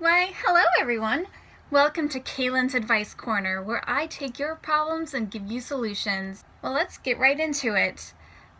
Why, hello everyone! Welcome to Kalyn'S Advice Corner, where I take your problems and give you solutions. Well, let's get right into it.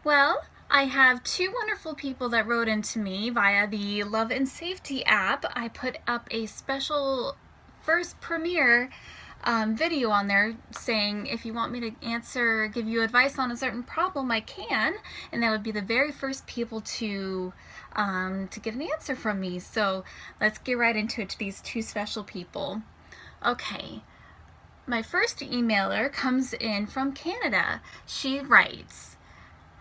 Well, I have two wonderful people that wrote into me via the Love and Safety app. I put up a special first premiere video on there saying if you want me to give you advice on a certain problem, I can, and that would be the very first people to get an answer from me. So let's get right into it to these two special people. Okay, my first emailer comes in from Canada. She writes,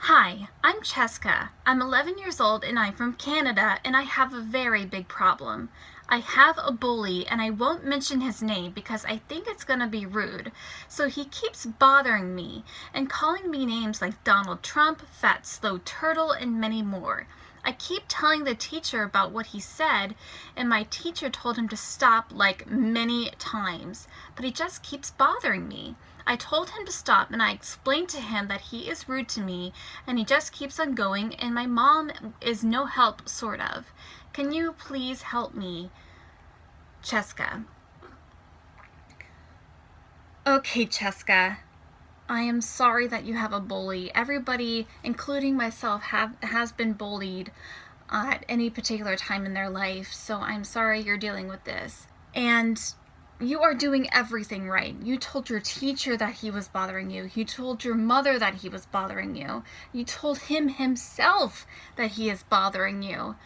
"Hi, I'm Cheska. I'm 11 years old and I'm from Canada, and I have a very big problem. I have a bully, and I won't mention his name because I think it's gonna be rude. So he keeps bothering me and calling me names like Donald Trump, Fat Slow Turtle, and many more. I keep telling the teacher about what he said, and my teacher told him to stop like many times, but he just keeps bothering me. I told him to stop, and I explained to him that he is rude to me, and he just keeps on going, and my mom is no help, sort of. Can you please help me? Cheska." Okay, Cheska. I am sorry that you have a bully. Everybody, including myself, has been bullied at any particular time in their life, so I'm sorry you're dealing with this. And you are doing everything right. You told your teacher that he was bothering you. You told your mother that he was bothering you. You told him himself that he is bothering you.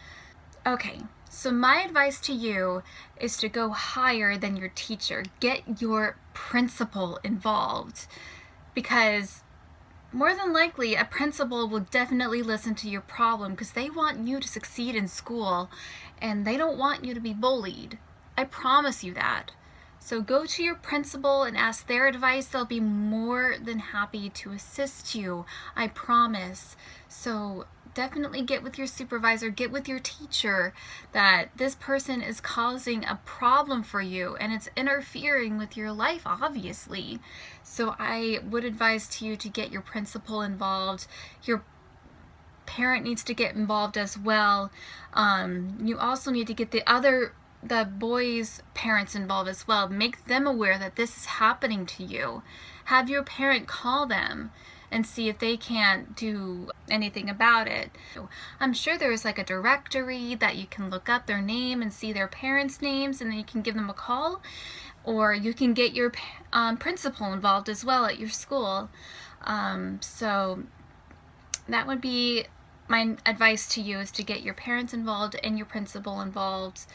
Okay, so my advice to you is to go higher than your teacher. Get your principal involved, because more than likely a principal will definitely listen to your problem because they want you to succeed in school and they don't want you to be bullied. I promise you that. So go to your principal and ask their advice. They'll be more than happy to assist you, I promise. So definitely get with your supervisor, get with your teacher, that this person is causing a problem for you and it's interfering with your life, obviously. So I would advise to you to get your principal involved. Your parent needs to get involved as well. You also need to get the boys' parents involved as well. Make them aware that this is happening to you. Have your parent call them and see if they can't do anything about it. I'm sure there's like a directory that you can look up their name and see their parents' names, and then you can give them a call, or you can get your principal involved as well at your school. So that would be my advice to you, is to get your parents involved and your principal involved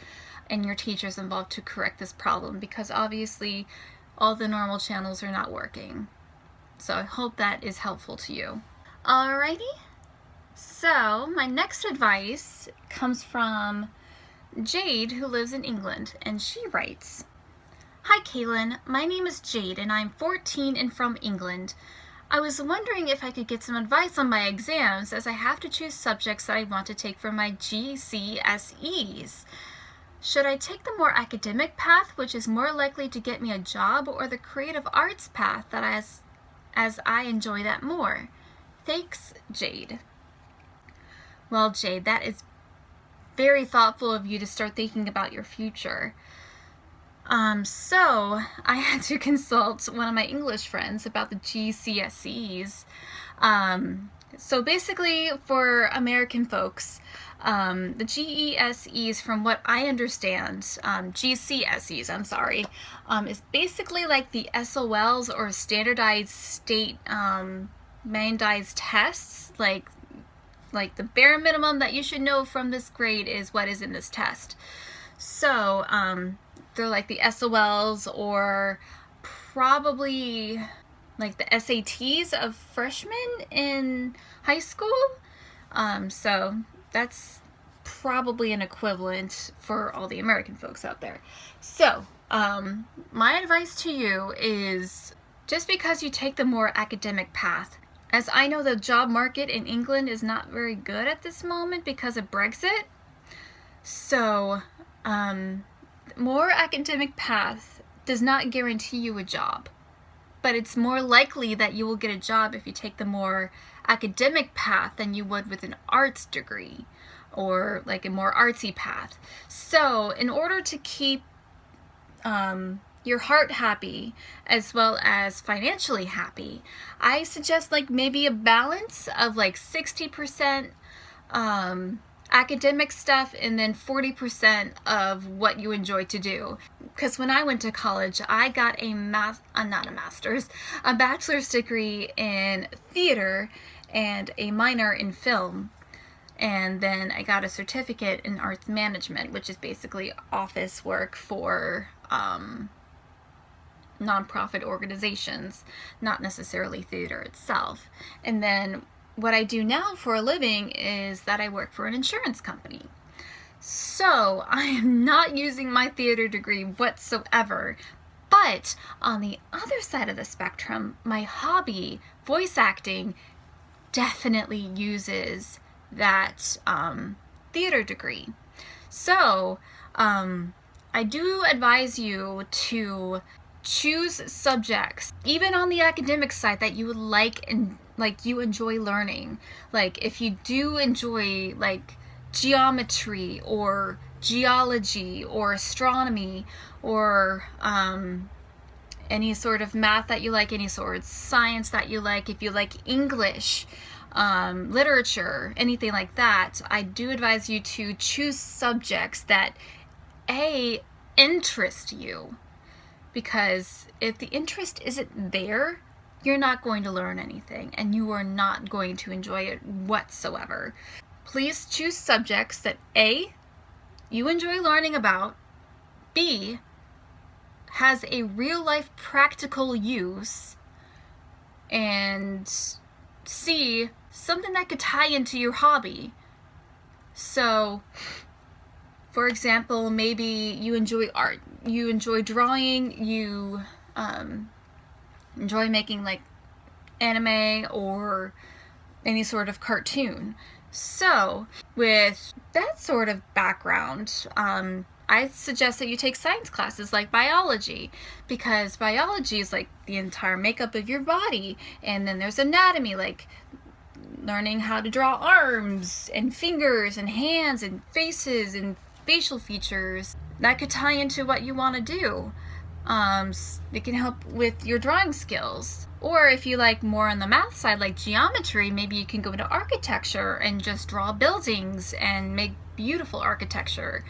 and your teachers involved to correct this problem, because obviously all the normal channels are not working. So I hope that is helpful to you. Alrighty, so my next advice comes from Jade, who lives in England, and she writes, "Hi Kalyn, my name is Jade and I'm 14 and from England. I was wondering if I could get some advice on my exams, as I have to choose subjects that I want to take for my GCSEs. Should I take the more academic path, which is more likely to get me a job, or the creative arts path that as I enjoy that more? Thanks, Jade." Well, Jade, that is very thoughtful of you to start thinking about your future. So I had to consult one of my English friends about the GCSEs. So basically, for American folks, the GESEs, from what I understand, GCSEs, I'm sorry, is basically like the SOLs, or standardized state mandized tests, like the bare minimum that you should know from this grade is what is in this test. So they're like the SOLs, or probably like the SATs of freshmen in high school. So that's probably an equivalent for all the American folks out there. So my advice to you is, just because you take the more academic path, as I know the job market in England is not very good at this moment because of Brexit, so more academic path does not guarantee you a job, but it's more likely that you will get a job if you take the more academic path than you would with an arts degree or like a more artsy path. So in order to keep your heart happy as well as financially happy, I suggest like maybe a balance of like 60% academic stuff and then 40% of what you enjoy to do. Because when I went to college, I got a bachelor's degree in theater and a minor in film. And then I got a certificate in arts management, which is basically office work for nonprofit organizations, not necessarily theater itself. And then what I do now for a living is that I work for an insurance company. So I am not using my theater degree whatsoever. But on the other side of the spectrum, my hobby, voice acting, definitely uses that theater degree. So I do advise you to choose subjects, even on the academic side, that you would like and like you enjoy learning. Like if you do enjoy like geometry or geology or astronomy or any sort of math that you like, any sort of science that you like, if you like English, literature, anything like that, I do advise you to choose subjects that interest you. Because if the interest isn't there, you're not going to learn anything and you are not going to enjoy it whatsoever. Please choose subjects that A, you enjoy learning about, B, has a real life practical use, and C, something that could tie into your hobby. So, for example, maybe you enjoy art, you enjoy drawing, you enjoy making like anime or any sort of cartoon. So with that sort of background, I suggest that you take science classes like biology, because biology is like the entire makeup of your body, and then there's anatomy, like learning how to draw arms and fingers and hands and faces and facial features. That could tie into what you want to do. It can help with your drawing skills. Or if you like more on the math side, like geometry, maybe you can go into architecture and just draw buildings and make beautiful architecture.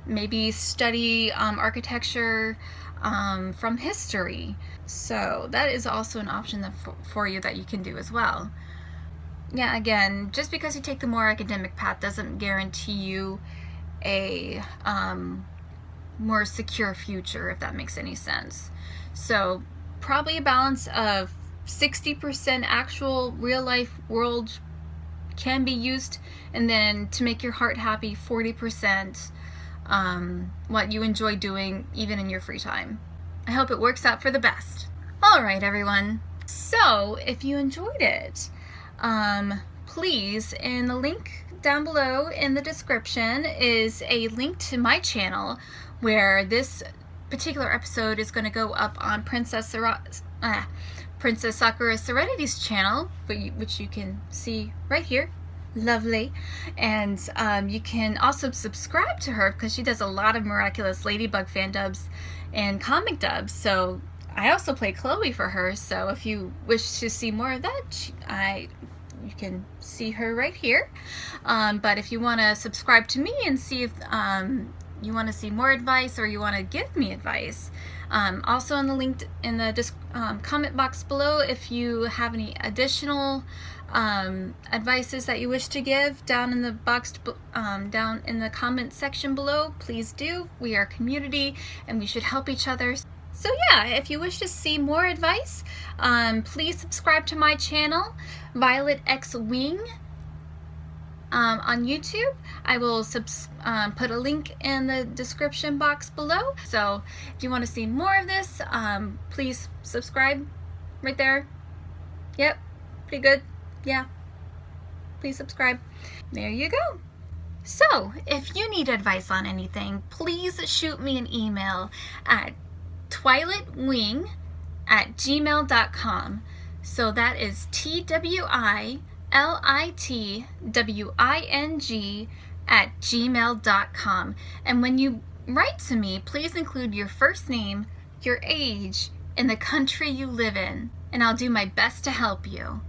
Maybe study architecture from history. So that is also an option for you that you can do as well. Yeah, again, just because you take the more academic path doesn't guarantee you a more secure future, if that makes any sense. So probably a balance of 60% actual real life world can be used, and then to make your heart happy, 40% what you enjoy doing even in your free time. I hope it works out for the best. Alright everyone, so if you enjoyed it, please, in the link down below in the description is a link to my channel where this particular episode is going to go up on Princess Sakura Serenity's channel, which you can see right here. Lovely. And you can also subscribe to her because she does a lot of miraculous Ladybug fan dubs and comic dubs. So I also play Chloe for her, so if you wish to see more of that, you can see her right here. But if you want to subscribe to me and see if you want to see more advice or you want to give me advice, also in the link in the comment box below, if you have any additional advices that you wish to give down in the box, down in the comment section below, please do. We are a community and we should help each other. So yeah, if you wish to see more advice, please subscribe to my channel, Violet X Wing, on YouTube. I will put a link in the description box below. So if you want to see more of this, please subscribe right there. Yep, pretty good. Yeah, please subscribe. There you go. So if you need advice on anything, please shoot me an email at twilitwing@gmail.com. So that is TWILITWING @gmail.com. And when you write to me, please include your first name, your age, and the country you live in, and I'll do my best to help you.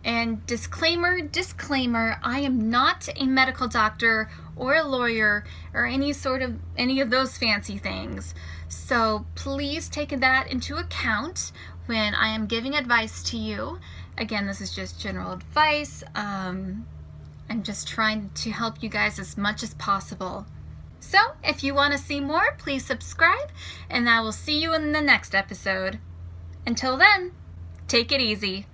And disclaimer, I am not a medical doctor or a lawyer or any of those fancy things. So please take that into account when I am giving advice to you. Again, this is just general advice. I'm just trying to help you guys as much as possible. So if you want to see more, please subscribe, and I will see you in the next episode. Until then, take it easy.